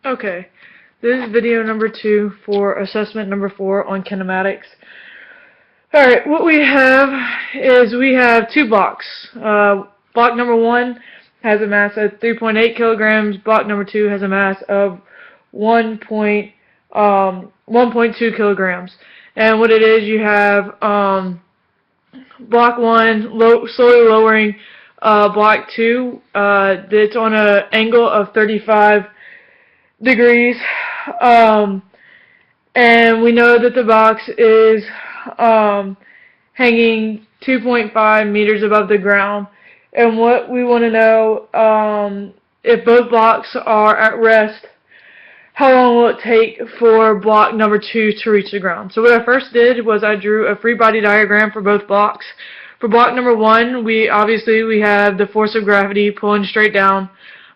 Okay, this is video number 2 for assessment number 4 on kinematics. Alright, what we have is we have two blocks. Block number 1 has a mass of 3.8 kilograms. Block number 2 has a mass of 1.2 kilograms. And what it is, you have block 1 slowly lowering block 2 that's on an angle of 35 degrees, and we know that the box is hanging 2.5 meters above the ground. And what we want to know, if both blocks are at rest, how long will it take for block number 2 to reach the ground? So what I first did was I drew a free body diagram for both blocks. For block number 1, we have the force of gravity pulling straight down.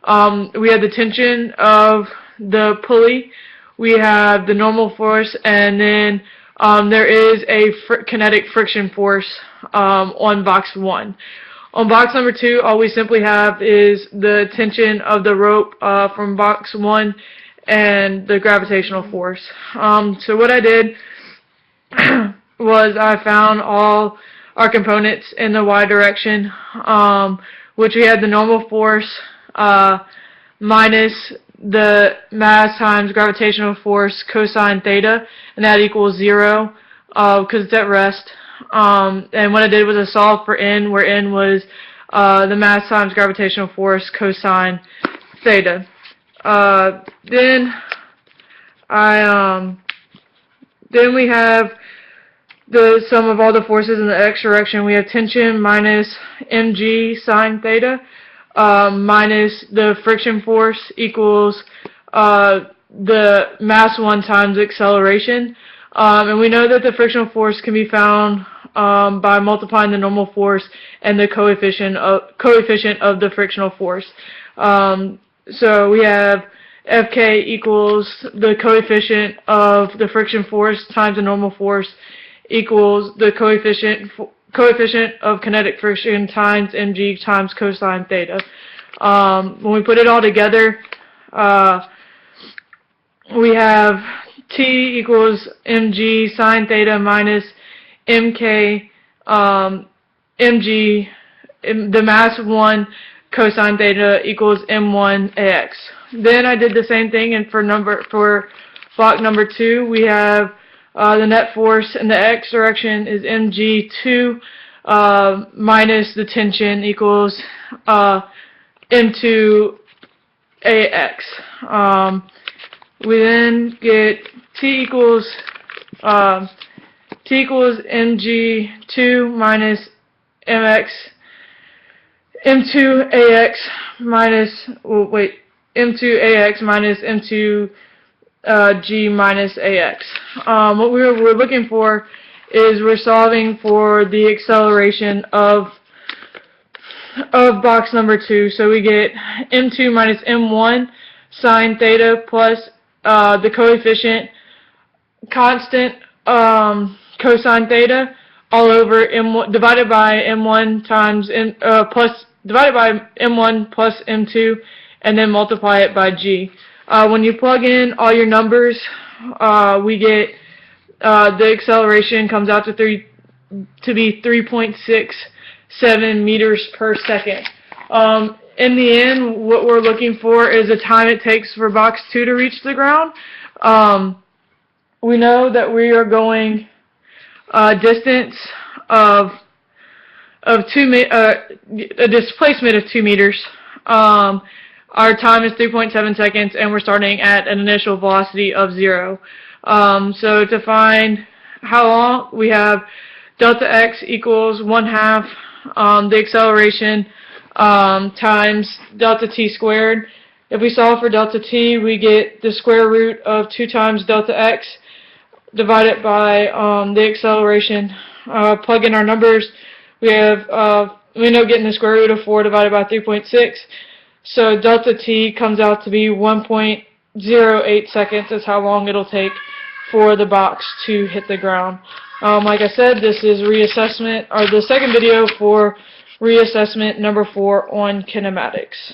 We have the tension of the pulley, we have the normal force, and then there is a kinetic friction force on box 1. On box number 2, all we simply have is the tension of the rope from box 1 and the gravitational force. So what I did was I found all our components in the y direction, which we had the normal force minus the mass times gravitational force cosine theta, and that equals 0 because it's at rest. And what I did was I solved for n, where n was the mass times gravitational force cosine theta. Then we have the sum of all the forces in the x direction. We have tension minus mg sine theta minus the friction force equals the mass 1 times acceleration. And we know that the frictional force can be found by multiplying the normal force and the coefficient of the frictional force. So we have Fk equals the coefficient of the friction force times the normal force equals the coefficient of kinetic friction times mg times cosine theta. When we put it all together, we have T equals mg sine theta minus mk mg, the mass 1 cosine theta equals m1 ax. Then I did the same thing, and for block number 2, we have the net force in the x direction is mg2 minus the tension equals m2 ax. We then get T equals mg2 minus mx m2 ax minus m2 ax minus m2 g minus ax. What we're looking for is we're solving for the acceleration of box number 2. So we get m2 minus m1 sine theta plus the coefficient constant cosine theta all over m1 divided by m1 times divided by m1 plus m2, and then multiply it by g. When you plug in all your numbers, we get the acceleration comes out to be 3.67 meters per second. In the end, what we're looking for is the time it takes for box 2 to reach the ground. We know that we are going a distance of a displacement of 2 meters. Our time is 3.7 seconds, and we're starting at an initial velocity of 0. So to find how long, we have delta x equals 1/2 the acceleration times delta t squared. If we solve for delta t, we get the square root of 2 times delta x divided by the acceleration. Plug in our numbers. We end up getting the square root of 4 divided by 3.6. So delta t comes out to be 1.08 seconds is how long it'll take for the box to hit the ground. Like I said, this is reassessment, or the second video for reassessment number 4 on kinematics.